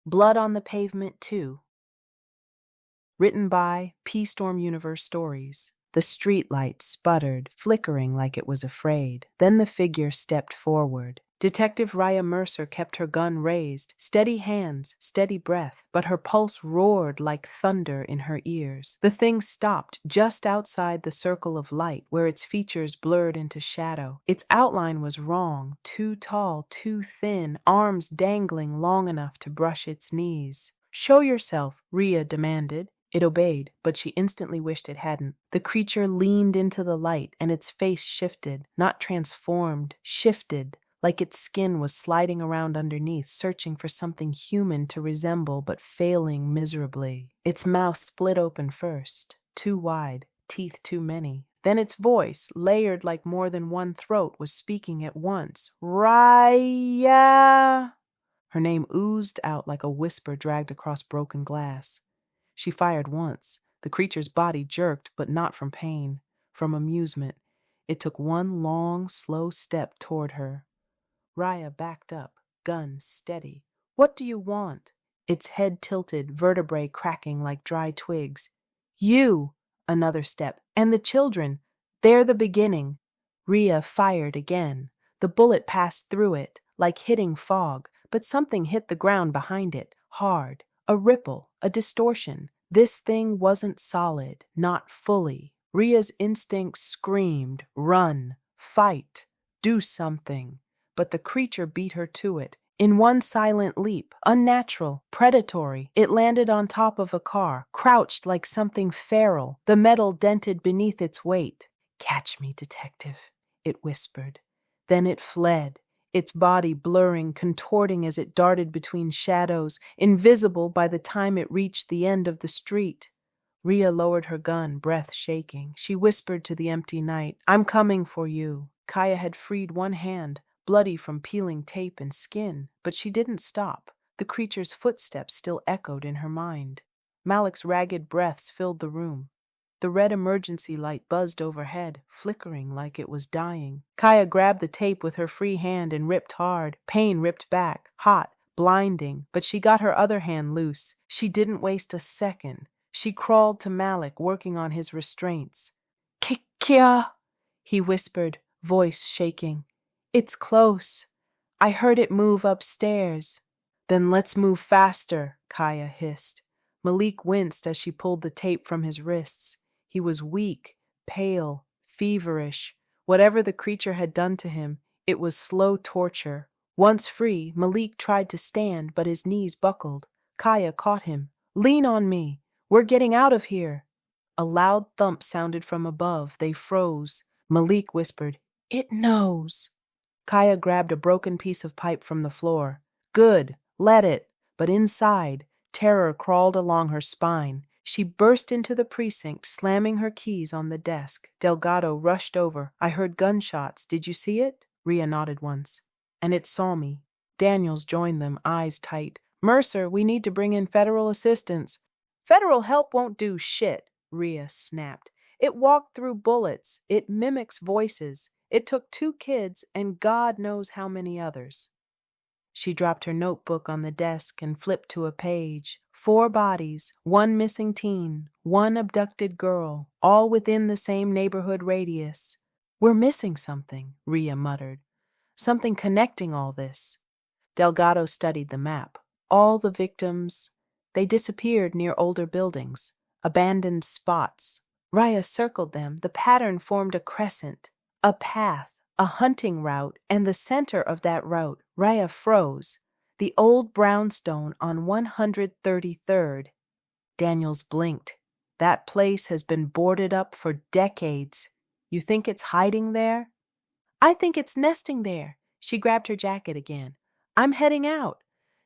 Blood on the Pavement 2. Written by P. Storm Universe Stories. The streetlights sputtered, flickering like it was afraid. Then the figure stepped forward. Detective Riya Mercer kept her gun raised, steady hands, steady breath, but her pulse roared like thunder in her ears. The thing stopped just outside the circle of light, where its features blurred into shadow. Its outline was wrong, too tall, too thin, arms dangling long enough to brush its knees. "Show yourself," Riya demanded. It obeyed, but she instantly wished it hadn't. The creature leaned into the light, and its face shifted, not transformed, shifted, like its skin was sliding around underneath, searching for something human to resemble, but failing miserably. Its mouth split open first, too wide, teeth too many. Then its voice, layered like more than one throat, was speaking at once. "Riya!" Her name oozed out like a whisper dragged across broken glass. She fired once. The creature's body jerked, but not from pain, from amusement. It took one long, slow step toward her. Riya backed up, gun steady. "What do you want?" Its head tilted, vertebrae cracking like dry twigs. "You!" Another step. "And the children. They're the beginning." Riya fired again. The bullet passed through it, like hitting fog, but something hit the ground behind it, hard. A ripple, a distortion. This thing wasn't solid, not fully. Riya's instincts screamed, run, fight, do something. But the creature beat her to it. In one silent leap, unnatural, predatory, it landed on top of a car, crouched like something feral, the metal dented beneath its weight. "Catch me, detective," it whispered. Then it fled, its body blurring, contorting as it darted between shadows, invisible by the time it reached the end of the street. Riya lowered her gun, breath shaking. She whispered to the empty night, "I'm coming for you." Kaya had freed one hand, bloody from peeling tape and skin, but she didn't stop. The creature's footsteps still echoed in her mind. Malik's ragged breaths filled the room. The red emergency light buzzed overhead, flickering like it was dying. Kaya grabbed the tape with her free hand and ripped hard. Pain ripped back, hot, blinding, but she got her other hand loose. She didn't waste a second. She crawled to Malik, working on his restraints. "Kia," he whispered, voice shaking. "It's close. I heard it move upstairs." "Then let's move faster," Kaya hissed. Malik winced as she pulled the tape from his wrists. He was weak, pale, feverish. Whatever the creature had done to him, it was slow torture. Once free, Malik tried to stand, but his knees buckled. Kaya caught him. "Lean on me. We're getting out of here." A loud thump sounded from above. They froze. Malik whispered, "It knows." Kaya grabbed a broken piece of pipe from the floor. "Good, let it." But inside, terror crawled along her spine. She burst into the precinct, slamming her keys on the desk. Delgado rushed over. "I heard gunshots. Did you see it?" Riya nodded once. "And it saw me." Daniels joined them, eyes tight. "Mercer, we need to bring in federal assistance." "Federal help won't do shit," Riya snapped. "It walked through bullets. It mimics voices. It took 2 kids and God knows how many others." She dropped her notebook on the desk and flipped to a page. 4 bodies, 1 missing teen, 1 abducted girl, all within the same neighborhood radius. "We're missing something," Riya muttered. "Something connecting all this." Delgado studied the map. All the victims, they disappeared near older buildings, abandoned spots. Riya circled them. The pattern formed a crescent, a path, a hunting route, and the center of that route, Riya froze. The old brownstone on 133rd. Daniels blinked. "That place has been boarded up for decades. You think it's hiding there?" "I think it's nesting there." She grabbed her jacket again. "I'm heading out."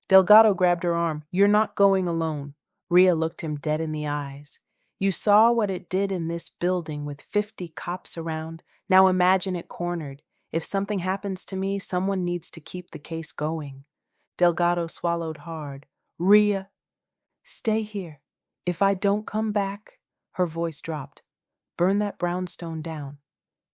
Delgado grabbed her arm. "You're not going alone." Riya looked him dead in the eyes. "You saw what it did in this building with 50 cops around. Now imagine it cornered. If something happens to me, someone needs to keep the case going." Delgado swallowed hard. "Riya, stay here. If I don't come back," her voice dropped, "burn that brownstone down."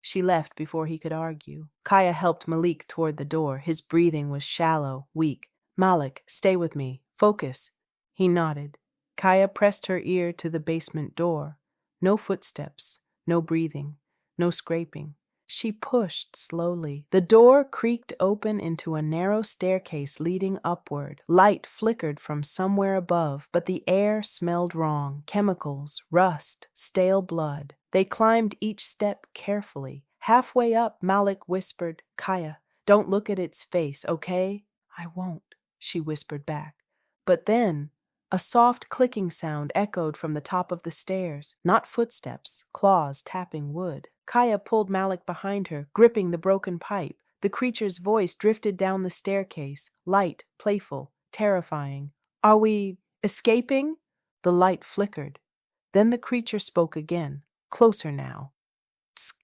She left before he could argue. Kaya helped Malik toward the door. His breathing was shallow, weak. "Malik, stay with me. Focus. He nodded. Kaya pressed her ear to the basement door. No footsteps, no breathing, no scraping. She pushed slowly. The door creaked open into a narrow staircase leading upward. Light flickered from somewhere above, but the air smelled wrong. Chemicals, rust, stale blood. They climbed each step carefully. Halfway up, Malik whispered, "Kaya, don't look at its face, okay?" "I won't," she whispered back. But then a soft clicking sound echoed from the top of the stairs. Not footsteps, claws tapping wood. Kaya pulled Malik behind her, gripping the broken pipe. The creature's voice drifted down the staircase, light, playful, terrifying. "Are we escaping?" The light flickered. Then the creature spoke again, closer now. "Tsk,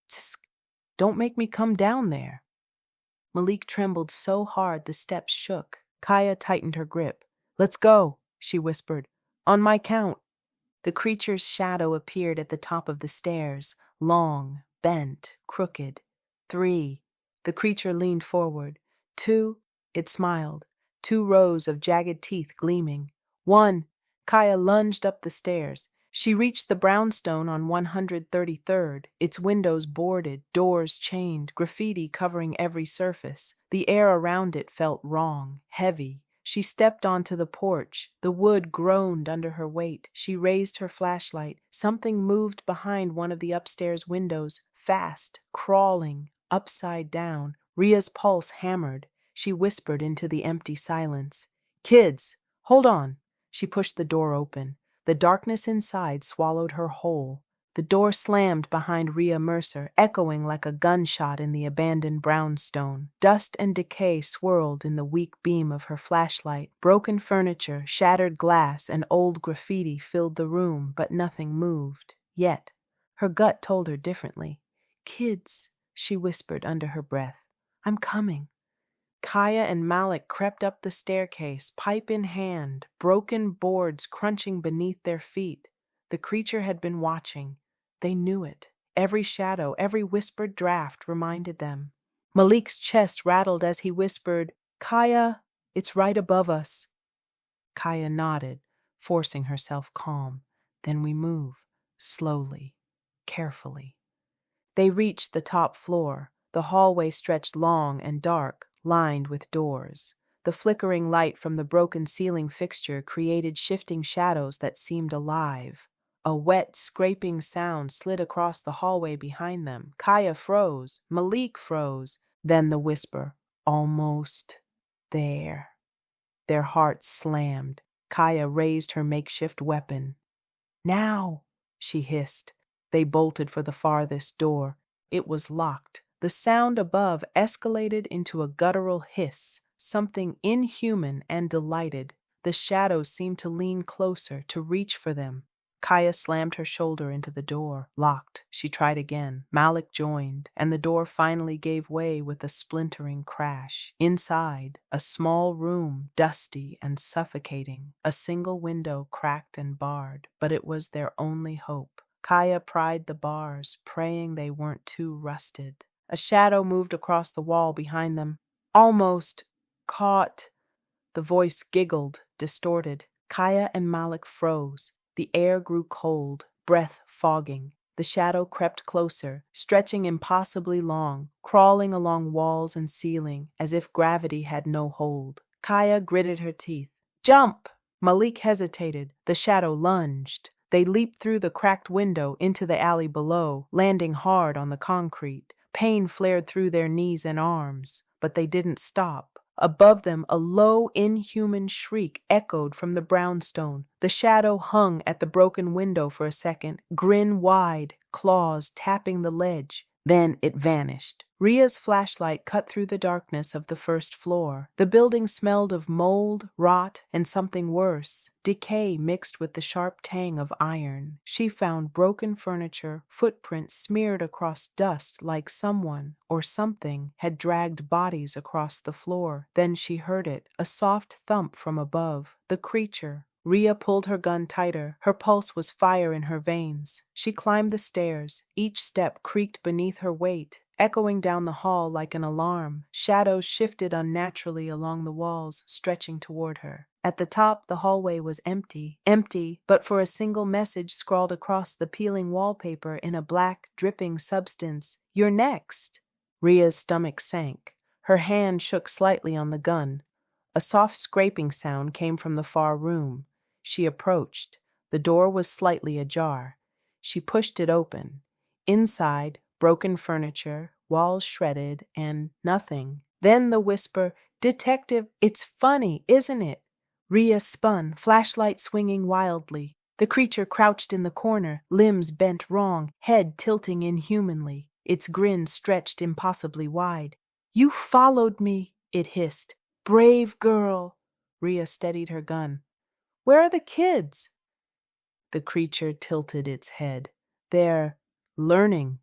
tsk, don't make me come down there." Malik trembled so hard the steps shook. Kaya tightened her grip. "Let's go," she whispered. "On my count." The creature's shadow appeared at the top of the stairs, long, bent, crooked. 3. The creature leaned forward. 2. It smiled. 2 rows of jagged teeth gleaming. 1. Kaya lunged up the stairs. She reached the brownstone on 133rd, its windows boarded, doors chained, graffiti covering every surface. The air around it felt wrong, heavy. She stepped onto the porch. The wood groaned under her weight. She raised her flashlight. Something moved behind one of the upstairs windows, fast, crawling, upside down. Ria's pulse hammered. She whispered into the empty silence, "Kids, hold on." She pushed the door open. The darkness inside swallowed her whole. The door slammed behind Riya Mercer, echoing like a gunshot in the abandoned brownstone. Dust and decay swirled in the weak beam of her flashlight. Broken furniture, shattered glass, and old graffiti filled the room, but nothing moved. Yet, her gut told her differently. "Kids," she whispered under her breath. "I'm coming." Kaya and Malik crept up the staircase, pipe in hand, broken boards crunching beneath their feet. The creature had been watching. They knew it. Every shadow, every whispered draft reminded them. Malik's chest rattled as he whispered, "Kaya, it's right above us." Kaya nodded, forcing herself calm. "Then we move, slowly, carefully." They reached the top floor. The hallway stretched long and dark, lined with doors. The flickering light from the broken ceiling fixture created shifting shadows that seemed alive. A wet, scraping sound slid across the hallway behind them. Kaya froze. Malik froze. Then the whisper, "Almost there." Their hearts slammed. Kaya raised her makeshift weapon. "Now," she hissed. They bolted for the farthest door. It was locked. The sound above escalated into a guttural hiss, something inhuman and delighted. The shadows seemed to lean closer, to reach for them. Kaya slammed her shoulder into the door. Locked. She tried again. Malik joined, and the door finally gave way with a splintering crash. Inside, a small room, dusty and suffocating. A single window cracked and barred, but it was their only hope. Kaya pried the bars, praying they weren't too rusted. A shadow moved across the wall behind them. "Almost caught." The voice giggled, distorted. Kaya and Malik froze. The air grew cold, breath fogging. The shadow crept closer, stretching impossibly long, crawling along walls and ceiling, as if gravity had no hold. Kaya gritted her teeth. "Jump!" Malik hesitated. The shadow lunged. They leaped through the cracked window into the alley below, landing hard on the concrete. Pain flared through their knees and arms, but they didn't stop. Above them, a low, inhuman shriek echoed from the brownstone. The shadow hung at the broken window for a second, grin wide, claws tapping the ledge. Then it vanished. Ria's flashlight cut through the darkness of the first floor. The building smelled of mold, rot, and something worse. Decay mixed with the sharp tang of iron. She found broken furniture, footprints smeared across dust like someone or something had dragged bodies across the floor. Then she heard it, a soft thump from above. The creature. Riya pulled her gun tighter. Her pulse was fire in her veins. She climbed the stairs. Each step creaked beneath her weight. echoing down the hall like an alarm. Shadows shifted unnaturally along the walls, stretching toward her. At the top, the hallway was empty, but for a single message scrawled across the peeling wallpaper in a black, dripping substance. "You're next." Ria's stomach sank. Her hand shook slightly on the gun. A soft scraping sound came from the far room. She approached. The door was slightly ajar. She pushed it open. Inside, broken furniture, walls shredded, and nothing. Then the whisper, "Detective, it's funny, isn't it?" Riya spun, flashlight swinging wildly. The creature crouched in the corner, limbs bent wrong, head tilting inhumanly. Its grin stretched impossibly wide. "You followed me," it hissed. "Brave girl." Riya steadied her gun. "Where are the kids?" The creature tilted its head. "They're learning."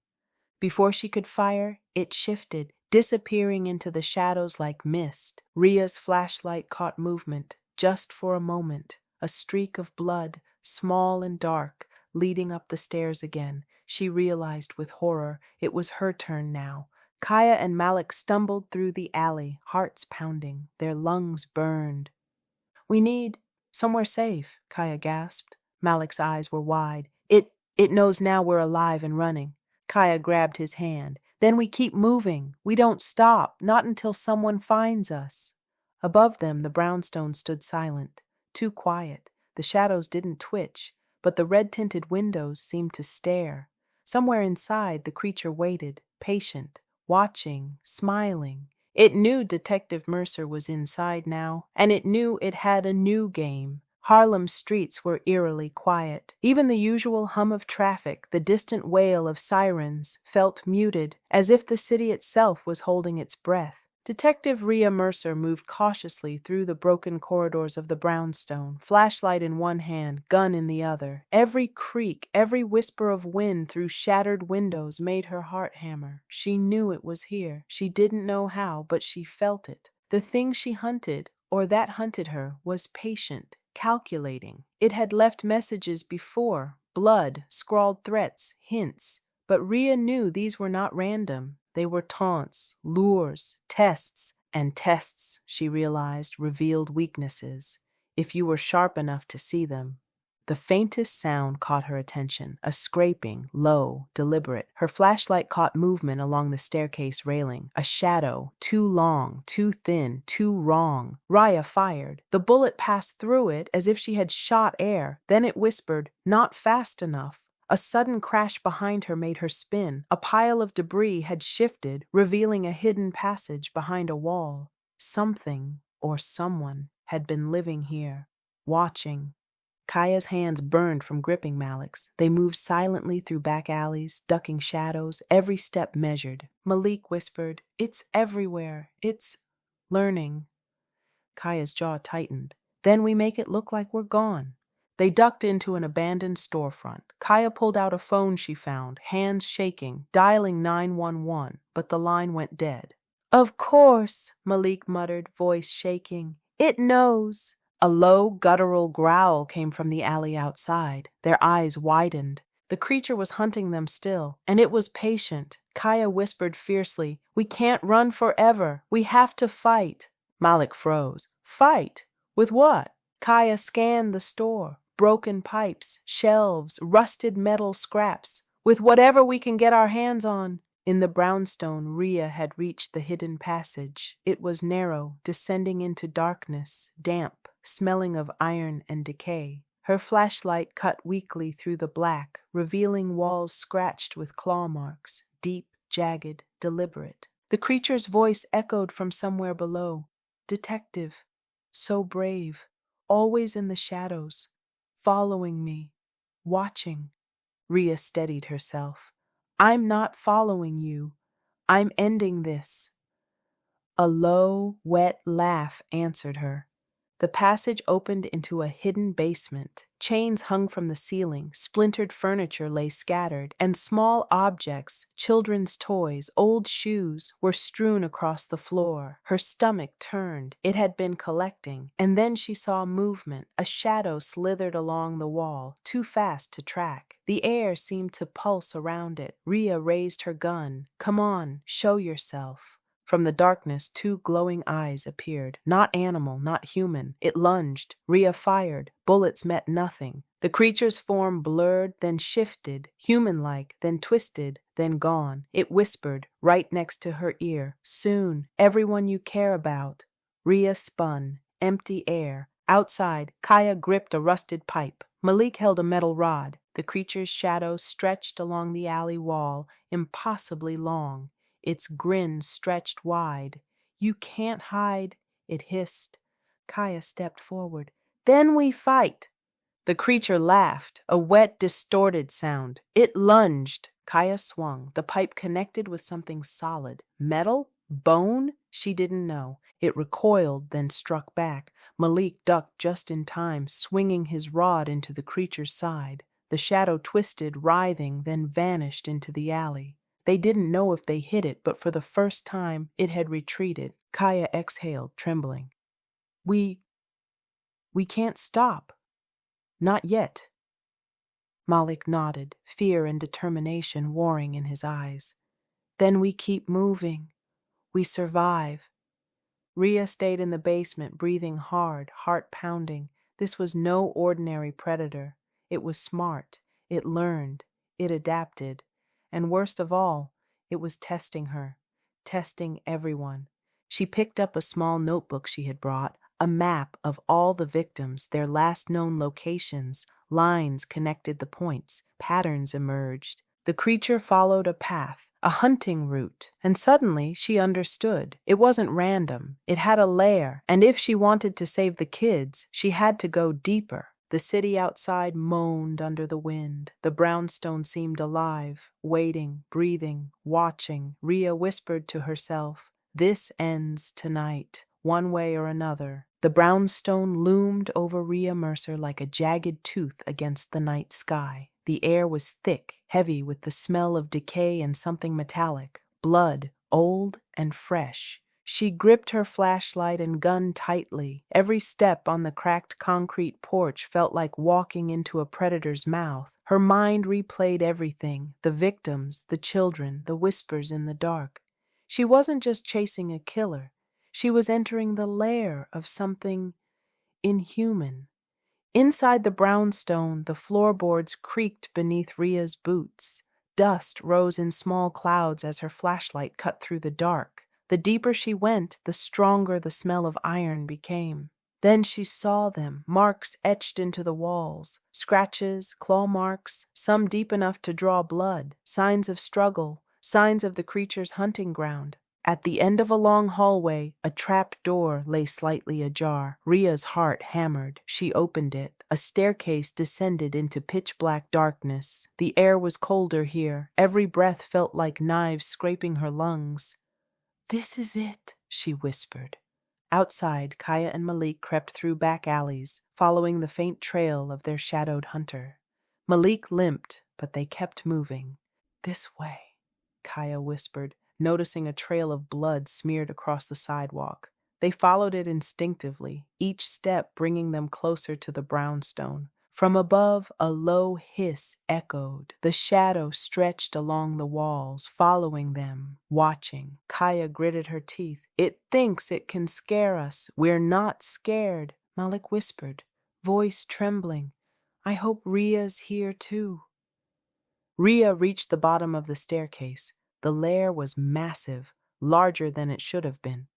Before she could fire, it shifted, disappearing into the shadows like mist. Ria's flashlight caught movement, just for a moment. A streak of blood, small and dark, leading up the stairs again. She realized with horror it was her turn now. Kaya and Malik stumbled through the alley, hearts pounding, their lungs burned. "We need somewhere safe," Kaya gasped. Malik's eyes were wide. It knows now we're alive and running." Kaya grabbed his hand. "Then we keep moving. We don't stop, not until someone finds us." Above them, the brownstone stood silent, too quiet. The shadows didn't twitch, but the red-tinted windows seemed to stare. Somewhere inside, the creature waited, patient, watching, smiling. It knew Detective Mercer was inside now, and it knew it had a new game. Harlem's streets were eerily quiet. Even the usual hum of traffic, the distant wail of sirens, felt muted, as if the city itself was holding its breath. Detective Riya Mercer moved cautiously through the broken corridors of the brownstone, flashlight in one hand, gun in the other. Every creak, every whisper of wind through shattered windows made her heart hammer. She knew it was here. She didn't know how, but she felt it. The thing she hunted, or that hunted her, was patient, calculating. It had left messages before, blood, scrawled threats, hints. But Riya knew these were not random. They were taunts, lures, tests, and tests, she realized, revealed weaknesses, if you were sharp enough to see them. The faintest sound caught her attention, a scraping, low, deliberate. Her flashlight caught movement along the staircase railing, a shadow, too long, too thin, too wrong. Riya fired. The bullet passed through it as if she had shot air. Then it whispered, "Not fast enough." A sudden crash behind her made her spin. A pile of debris had shifted, revealing a hidden passage behind a wall. Something, or someone, had been living here, watching. Kaya's hands burned from gripping Malik's. They moved silently through back alleys, ducking shadows, every step measured. Malik whispered, "It's everywhere. It's learning." Kaya's jaw tightened. "Then we make it look like we're gone." They ducked into an abandoned storefront. Kaya pulled out a phone she found, hands shaking, dialing 911, but the line went dead. "Of course," Malik muttered, voice shaking. "It knows." A low, guttural growl came from the alley outside. Their eyes widened. The creature was hunting them still, and it was patient. Kaya whispered fiercely, "We can't run forever. We have to fight." Malik froze. "Fight? With what?" Kaya scanned the store. Broken pipes, shelves, rusted metal scraps. "With whatever we can get our hands on." In the brownstone, Riya had reached the hidden passage. It was narrow, descending into darkness, damp, smelling of iron and decay. Her flashlight cut weakly through the black, revealing walls scratched with claw marks, deep, jagged, deliberate. The creature's voice echoed from somewhere below. "Detective, so brave, always in the shadows, following me, watching." Riya steadied herself. "I'm not following you. I'm ending this." A low, wet laugh answered her. The passage opened into a hidden basement. Chains hung from the ceiling, splintered furniture lay scattered, and small objects, children's toys, old shoes, were strewn across the floor. Her stomach turned. It had been collecting, and then she saw movement. A shadow slithered along the wall, too fast to track. The air seemed to pulse around it. Riya raised her gun. "Come on, show yourself." From the darkness, two glowing eyes appeared. Not animal, not human. It lunged. Riya fired. Bullets met nothing. The creature's form blurred, then shifted, human-like, then twisted, then gone. It whispered, right next to her ear, "Soon, everyone you care about." Riya spun. Empty air. Outside, Kaya gripped a rusted pipe. Malik held a metal rod. The creature's shadow stretched along the alley wall, impossibly long. Its grin stretched wide. "You can't hide," it hissed. Kaya stepped forward. "Then we fight." The creature laughed, a wet, distorted sound. It lunged. Kaya swung. The pipe connected with something solid. Metal? Bone? She didn't know. It recoiled, then struck back. Malik ducked just in time, swinging his rod into the creature's side. The shadow twisted, writhing, then vanished into the alley. They didn't know if they hit it, but for the first time, it had retreated. Kaya exhaled, trembling. We can't stop. Not yet." Malik nodded, fear and determination warring in his eyes. "Then we keep moving. We survive." Riya stayed in the basement, breathing hard, heart pounding. This was no ordinary predator. It was smart. It learned. It adapted. And worst of all, it was testing her, testing everyone. She picked up a small notebook she had brought, a map of all the victims, their last known locations. Lines connected the points. Patterns emerged. The creature followed a path, a hunting route, and suddenly she understood. It wasn't random. It had a lair, and if she wanted to save the kids, she had to go deeper. The city outside moaned under the wind. The brownstone seemed alive, waiting, breathing, watching. Riya whispered to herself, "This ends tonight, one way or another." The brownstone loomed over Riya Mercer like a jagged tooth against the night sky. The air was thick, heavy with the smell of decay and something metallic. Blood, old and fresh. She gripped her flashlight and gun tightly. Every step on the cracked concrete porch felt like walking into a predator's mouth. Her mind replayed everything, the victims, the children, the whispers in the dark. She wasn't just chasing a killer. She was entering the lair of something inhuman. Inside the brownstone, the floorboards creaked beneath Riya's boots. Dust rose in small clouds as her flashlight cut through the dark. The deeper she went, the stronger the smell of iron became. Then she saw them, marks etched into the walls, scratches, claw marks, some deep enough to draw blood, signs of struggle, signs of the creature's hunting ground. At the end of a long hallway, a trap door lay slightly ajar. Riya's heart hammered. She opened it. A staircase descended into pitch-black darkness. The air was colder here. Every breath felt like knives scraping her lungs. "This is it," she whispered. Outside, Kaya and Malik crept through back alleys, following the faint trail of their shadowed hunter. Malik limped, but they kept moving. "This way," Kaya whispered, noticing a trail of blood smeared across the sidewalk. They followed it instinctively, each step bringing them closer to the brownstone. From above, a low hiss echoed. The shadow stretched along the walls, following them, watching. Kaya gritted her teeth. "It thinks it can scare us. We're not scared," Malik whispered, voice trembling. "I hope Riya's here too." Riya reached the bottom of the staircase. The lair was massive, larger than it should have been.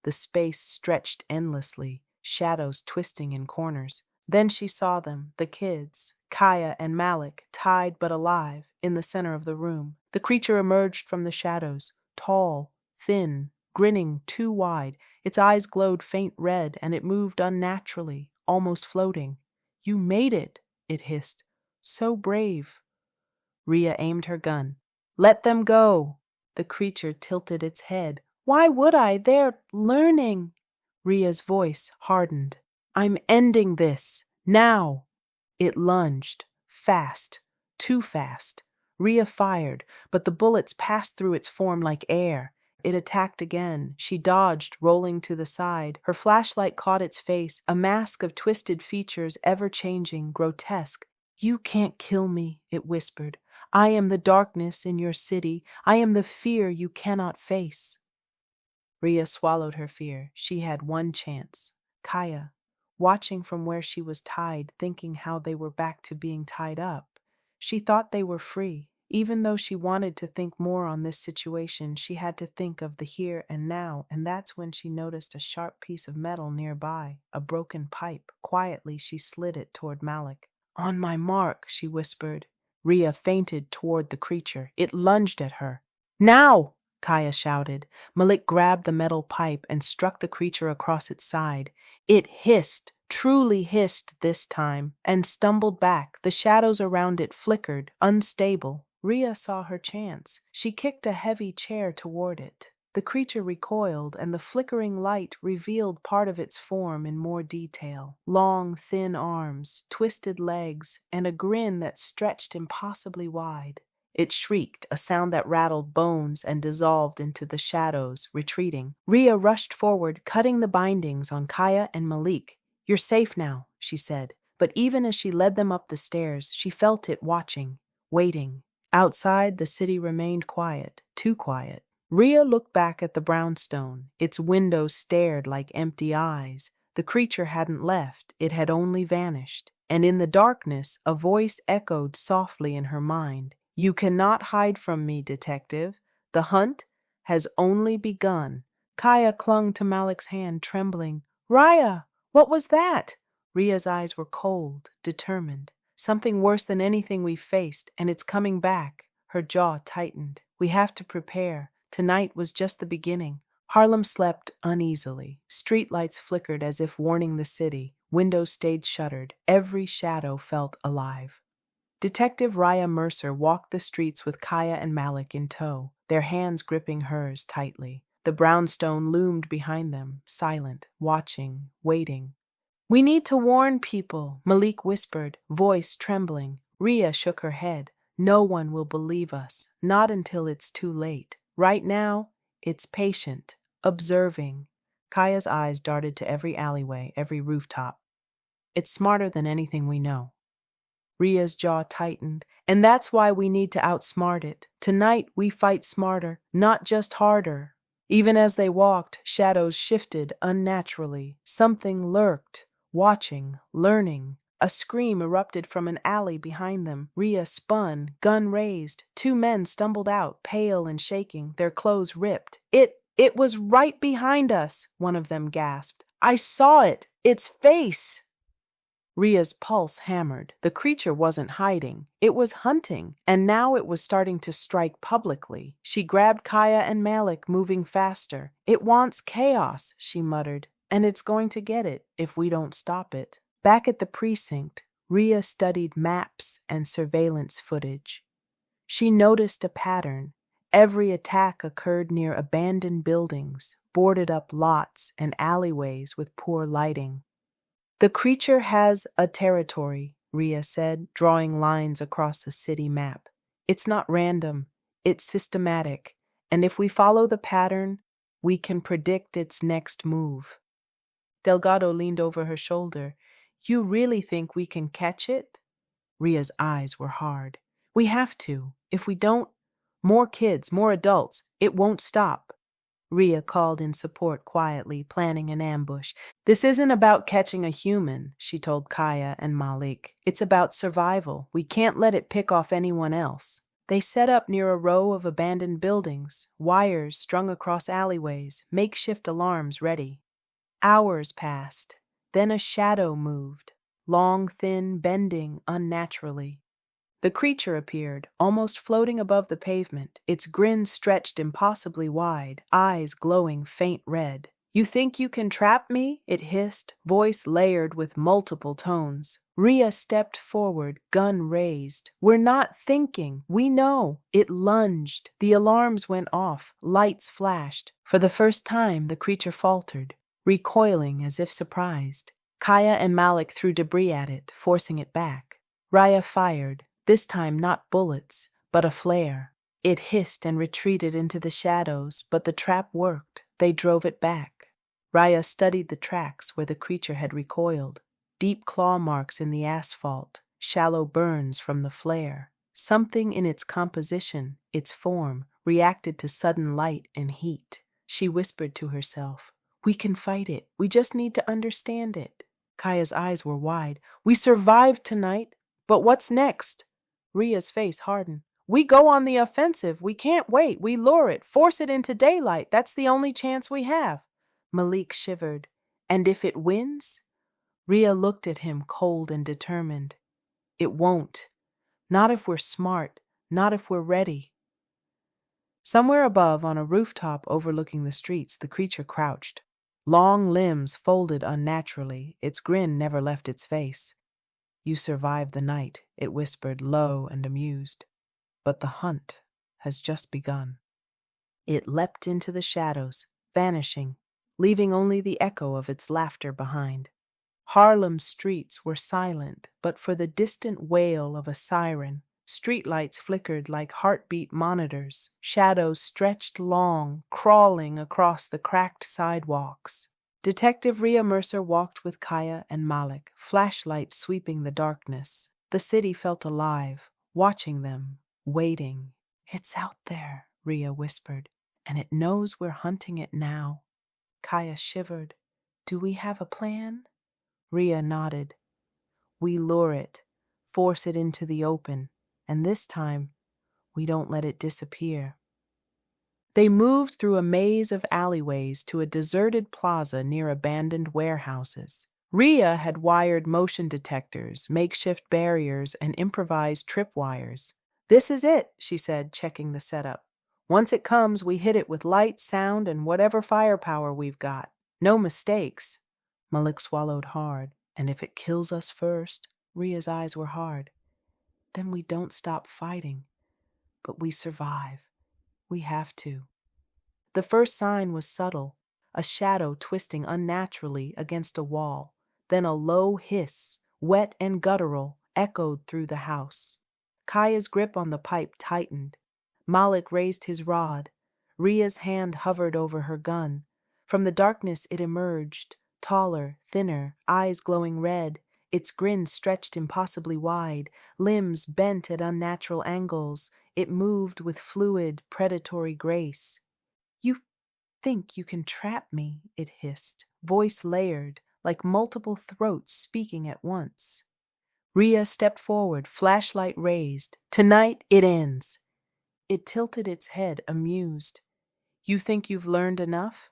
The space stretched endlessly, shadows twisting in corners. Then she saw them, the kids, Kaya and Malik, tied but alive, in the center of the room. The creature emerged from the shadows, tall, thin, grinning too wide. Its eyes glowed faint red, and it moved unnaturally, almost floating. "You made it," it hissed. "So brave." Riya aimed her gun. "Let them go." The creature tilted its head. "Why would I? They're learning." Riya's voice hardened. I'm ending this. Now. It lunged. Fast. Too fast. Riya fired, but the bullets passed through its form like air. It attacked again. She dodged, rolling to the side. Her flashlight caught its face, a mask of twisted features, ever-changing, grotesque. You can't kill me, it whispered. I am the darkness in your city. I am the fear you cannot face. Riya swallowed her fear. She had one chance. Kaya, watching from where she was tied, thinking how they were back to being tied up. She thought they were free. Even though she wanted to think more on this situation, she had to think of the here and now, and that's when she noticed a sharp piece of metal nearby, a broken pipe. Quietly, she slid it toward Malik. On my mark, she whispered. Riya feinted toward the creature. It lunged at her. Now! Kaya shouted. Malik grabbed the metal pipe and struck the creature across its side. It hissed, truly hissed this time, and stumbled back. The shadows around it flickered, unstable. Riya saw her chance. She kicked a heavy chair toward it. The creature recoiled, and the flickering light revealed part of its form in more detail. Long, thin arms, twisted legs, and a grin that stretched impossibly wide. It shrieked, a sound that rattled bones and dissolved into the shadows, retreating. Riya rushed forward, cutting the bindings on Kaya and Malik. You're safe now, she said. But even as she led them up the stairs, she felt it watching, waiting. Outside, the city remained quiet, too quiet. Riya looked back at the brownstone. Its windows stared like empty eyes. The creature hadn't left, it had only vanished. And in the darkness, a voice echoed softly in her mind. You cannot hide from me, detective. The hunt has only begun. Kaya clung to Malik's hand, trembling. Riya, what was that? Riya's eyes were cold, determined. Something worse than anything we faced, and it's coming back. Her jaw tightened. We have to prepare. Tonight was just the beginning. Harlem slept uneasily. Streetlights flickered as if warning the city. Windows stayed shuttered. Every shadow felt alive. Detective Riya Mercer walked the streets with Kaya and Malik in tow, their hands gripping hers tightly. The brownstone loomed behind them, silent, watching, waiting. We need to warn people, Malik whispered, voice trembling. Riya shook her head. No one will believe us, not until it's too late. Right now, it's patient, observing. Kaya's eyes darted to every alleyway, every rooftop. It's smarter than anything we know. Riya's jaw tightened, and that's why we need to outsmart it. Tonight we fight smarter, not just harder. Even as they walked, shadows shifted unnaturally. Something lurked, watching, learning. A scream erupted from an alley behind them. Riya spun, gun raised. Two men stumbled out, pale and shaking, their clothes ripped. It was right behind us, one of them gasped. I saw it, its face. Riya's pulse hammered. The creature wasn't hiding. It was hunting, and now it was starting to strike publicly. She grabbed Kaya and Malik, moving faster. It wants chaos, she muttered, and it's going to get it if we don't stop it. Back at the precinct, Riya studied maps and surveillance footage. She noticed a pattern. Every attack occurred near abandoned buildings, boarded up lots, and alleyways with poor lighting. The creature has a territory, Riya said, drawing lines across the city map. It's not random, it's systematic, and if we follow the pattern, we can predict its next move. Delgado leaned over her shoulder. You really think we can catch it? Riya's eyes were hard. We have to. If we don't, more kids, more adults, it won't stop. Riya called in support quietly, planning an ambush. This isn't about catching a human, she told Kaya and Malik. It's about survival. We can't let it pick off anyone else. They set up near a row of abandoned buildings, wires strung across alleyways, makeshift alarms ready. Hours passed. Then a shadow moved, long, thin, bending unnaturally. The creature appeared, almost floating above the pavement, its grin stretched impossibly wide, eyes glowing faint red. You think you can trap me? It hissed, voice layered with multiple tones. Riya stepped forward, gun raised. We're not thinking. We know. It lunged. The alarms went off. Lights flashed. For the first time, the creature faltered, recoiling as if surprised. Kaya and Malik threw debris at it, forcing it back. Riya fired, this time not bullets, but a flare. It hissed and retreated into the shadows, but the trap worked. They drove it back. Riya studied the tracks where the creature had recoiled. Deep claw marks in the asphalt, shallow burns from the flare. Something in its composition, its form, reacted to sudden light and heat. She whispered to herself, "We can fight it. We just need to understand it." Kaya's eyes were wide. "We survived tonight, but what's next?" Ria's face hardened. "We go on the offensive. We can't wait. We lure it, force it into daylight. That's the only chance we have." Malik shivered. "And if it wins?" Riya looked at him cold and determined. "It won't. Not if we're smart. Not if we're ready." Somewhere above, on a rooftop overlooking the streets, the creature crouched. Long limbs folded unnaturally, its grin never left its face. "You survived the night," it whispered, low and amused. "But the hunt has just begun." It leapt into the shadows, vanishing, leaving only the echo of its laughter behind. Harlem's streets were silent, but for the distant wail of a siren. Streetlights flickered like heartbeat monitors. Shadows stretched long, crawling across the cracked sidewalks. Detective Riya Mercer walked with Kaya and Malik, flashlights sweeping the darkness. The city felt alive, watching them, waiting. "It's out there," Riya whispered, "and it knows we're hunting it now." Kaya shivered. "Do we have a plan?" Riya nodded. "We lure it, force it into the open, and this time, we don't let it disappear." They moved through a maze of alleyways to a deserted plaza near abandoned warehouses. Riya had wired motion detectors, makeshift barriers, and improvised tripwires. "This is it," she said, checking the setup. "Once it comes, we hit it with light, sound, and whatever firepower we've got. No mistakes." Malik swallowed hard. "And if it kills us first?" Ria's eyes were hard. "Then we don't stop fighting. But we survive. We have to." The first sign was subtle, a shadow twisting unnaturally against a wall. Then a low hiss, wet and guttural, echoed through the house. Kaya's grip on the pipe tightened. Malik raised his rod. Ria's hand hovered over her gun. From the darkness it emerged, taller, thinner, eyes glowing red. Its grin stretched impossibly wide, limbs bent at unnatural angles. It moved with fluid, predatory grace. "You think you can trap me," it hissed, voice layered, like multiple throats speaking at once. Riya stepped forward, flashlight raised. "Tonight it ends." It tilted its head, amused. "You think you've learned enough?"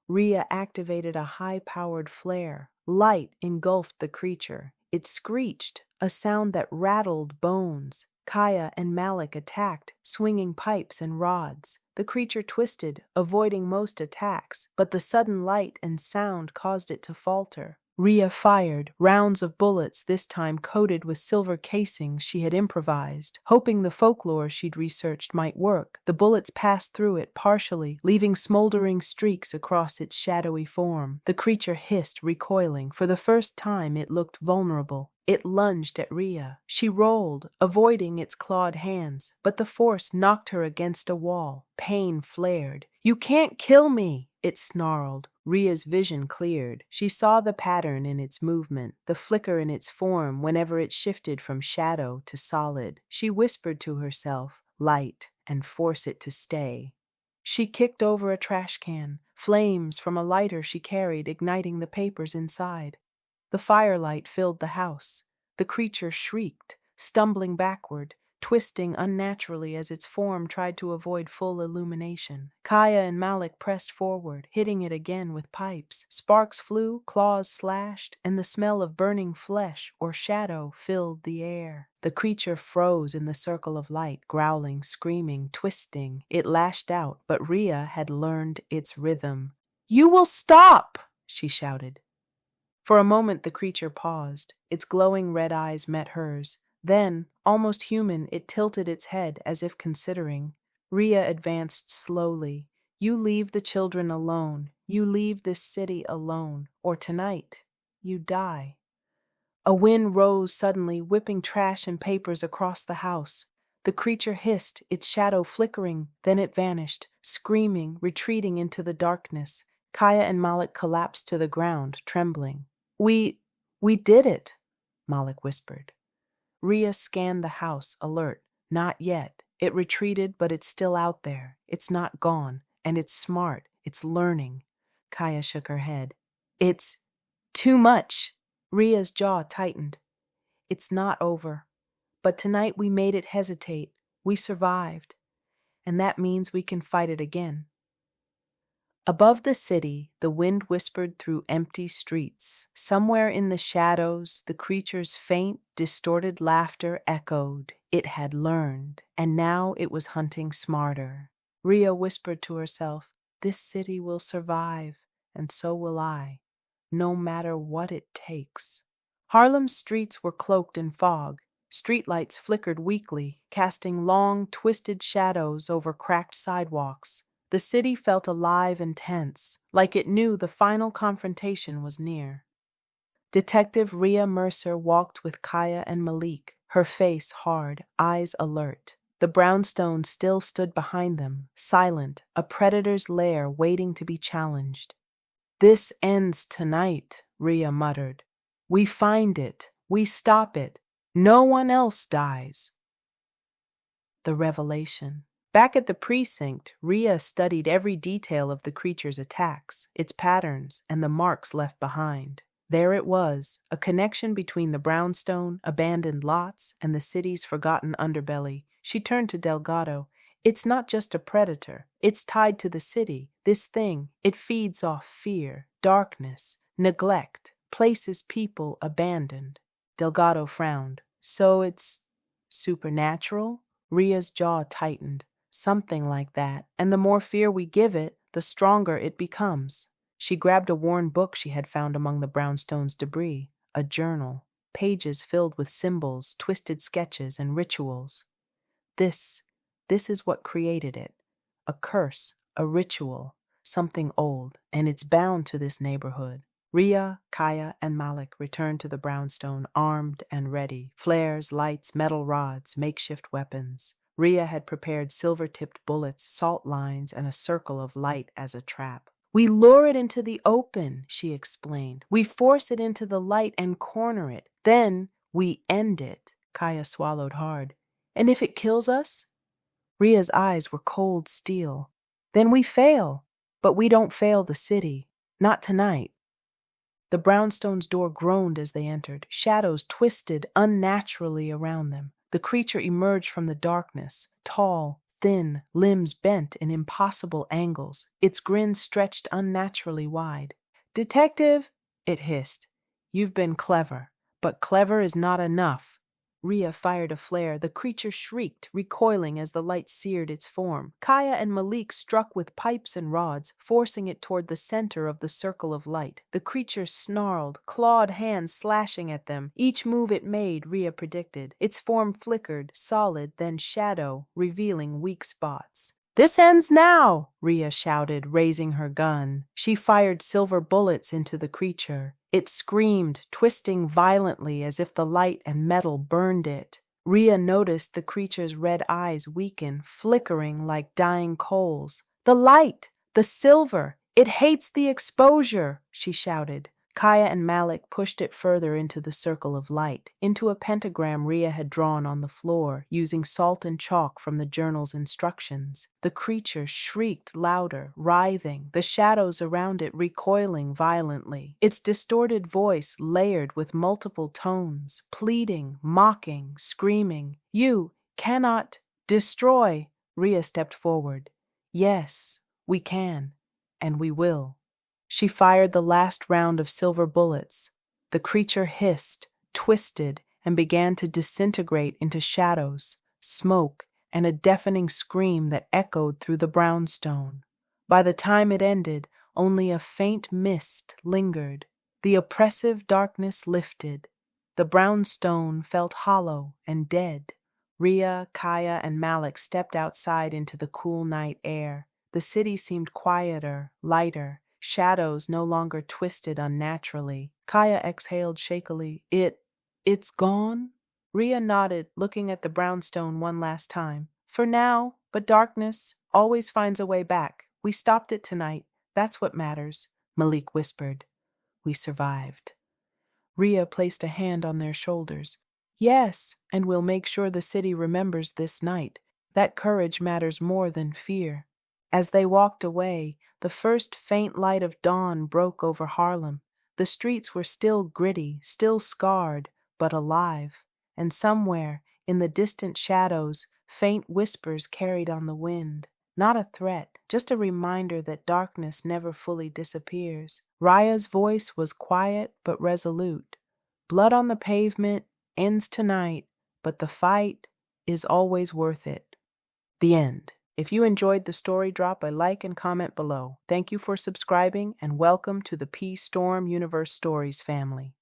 Riya activated a high-powered flare. Light engulfed the creature. It screeched, a sound that rattled bones. Kaya and Malik attacked, swinging pipes and rods. The creature twisted, avoiding most attacks, but the sudden light and sound caused it to falter. Riya fired, rounds of bullets, this time coated with silver casings she had improvised, hoping the folklore she'd researched might work. The bullets passed through it partially, leaving smoldering streaks across its shadowy form. The creature hissed, recoiling. For the first time, it looked vulnerable. It lunged at Riya. She rolled, avoiding its clawed hands, but the force knocked her against a wall. Pain flared. "You can't kill me!" it snarled. Ria's vision cleared. She saw the pattern in its movement, the flicker in its form whenever it shifted from shadow to solid. She whispered to herself, "Light, and force it to stay." She kicked over a trash can, flames from a lighter she carried igniting the papers inside. The firelight filled the house. The creature shrieked, stumbling backward, twisting unnaturally as its form tried to avoid full illumination. Kaya and Malik pressed forward, hitting it again with pipes. Sparks flew, claws slashed, and the smell of burning flesh or shadow filled the air. The creature froze in the circle of light, growling, screaming, twisting. It lashed out, but Riya had learned its rhythm. "You will stop!" she shouted. For a moment the creature paused. Its glowing red eyes met hers. Then, almost human, it tilted its head as if considering. Riya advanced slowly. "You leave the children alone. You leave this city alone. Or tonight." you die. A wind rose suddenly, whipping trash and papers across the house. The creature hissed, its shadow flickering, then it vanished, screaming, retreating into the darkness. Kaya and Malik collapsed to the ground, trembling. We did it, Malik whispered. Riya scanned the house, alert. Not yet. It retreated, but it's still out there. It's not gone, and it's smart. It's learning. Kaya shook her head. It's too much. Ria's jaw tightened. It's not over. But tonight we made it hesitate. We survived. And that means we can fight it again. Above the city, the wind whispered through empty streets. Somewhere in the shadows, the creature's faint, distorted laughter echoed. It had learned, and now it was hunting smarter. Riya whispered to herself, "This city will survive, and so will I, no matter what it takes." Harlem's streets were cloaked in fog. Streetlights flickered weakly, casting long, twisted shadows over cracked sidewalks. The city felt alive and tense, like it knew the final confrontation was near. Detective Riya Mercer walked with Kaya and Malik, her face hard, eyes alert. The brownstone still stood behind them, silent, a predator's lair waiting to be challenged. "This ends tonight," Riya muttered. "We find it. We stop it. No one else dies." The revelation. Back at the precinct, Riya studied every detail of the creature's attacks, its patterns, and the marks left behind. There it was, a connection between the brownstone, abandoned lots, and the city's forgotten underbelly. She turned to Delgado. "It's not just a predator. It's tied to the city. This thing, it feeds off fear, darkness, neglect, places people abandoned." Delgado frowned. "So it's supernatural?" Ria's jaw tightened. "Something like that. And the more fear we give it, the stronger it becomes." She grabbed a worn book she had found among the brownstone's debris, a journal, pages filled with symbols, twisted sketches, and rituals. This is what created it. A curse, a ritual, something old, and it's bound to this neighborhood. Riya, Kaya, and Malik returned to the brownstone, armed and ready. Flares, lights, metal rods, makeshift weapons. Riya had prepared silver-tipped bullets, salt lines, and a circle of light as a trap. "We lure it into the open," she explained. "We force it into the light and corner it. Then we end it." Kaya swallowed hard. "And if it kills us?" Ria's eyes were cold steel. "Then we fail. But we don't fail the city. Not tonight." The brownstone's door groaned as they entered. Shadows twisted unnaturally around them. The creature emerged from the darkness, tall, thin, limbs bent in impossible angles. Its grin stretched unnaturally wide. "Detective," it hissed, "you've been clever, but clever is not enough." Riya fired a flare. The creature shrieked, recoiling as the light seared its form. Kaya and Malik struck with pipes and rods, forcing it toward the center of the circle of light. The creature snarled, clawed hands slashing at them. Each move it made, Riya predicted. Its form flickered, solid, then shadow, revealing weak spots. "This ends now!" Riya shouted, raising her gun. She fired silver bullets into the creature. It screamed, twisting violently as if the light and metal burned it. Riya noticed the creature's red eyes weaken, flickering like dying coals. "The light! The silver! It hates the exposure!" she shouted. Kaya and Malik pushed it further into the circle of light, into a pentagram Riya had drawn on the floor, using salt and chalk from the journal's instructions. The creature shrieked louder, writhing, the shadows around it recoiling violently. Its distorted voice layered with multiple tones, pleading, mocking, screaming. "You cannot destroy!" Riya stepped forward. "Yes, we can, and we will." She fired the last round of silver bullets. The creature hissed, twisted, and began to disintegrate into shadows, smoke, and a deafening scream that echoed through the brownstone. By the time it ended, only a faint mist lingered. The oppressive darkness lifted. The brownstone felt hollow and dead. Riya, Kaya, and Malik stepped outside into the cool night air. The city seemed quieter, lighter, shadows no longer twisted unnaturally. Kaya exhaled shakily. It's gone? Riya nodded, looking at the brownstone one last time. For now, but darkness always finds a way back. We stopped it tonight. That's what matters, Malik whispered. We survived. Riya placed a hand on their shoulders. Yes, and we'll make sure the city remembers this night. That courage matters more than fear. As they walked away, the first faint light of dawn broke over Harlem. The streets were still gritty, still scarred, but alive. And somewhere, in the distant shadows, faint whispers carried on the wind. Not a threat, just a reminder that darkness never fully disappears. Raya's voice was quiet but resolute. Blood on the pavement ends tonight, but the fight is always worth it. The end. If you enjoyed the story, drop a like and comment below. Thank you for subscribing, and welcome to the P Storm Universe Stories family.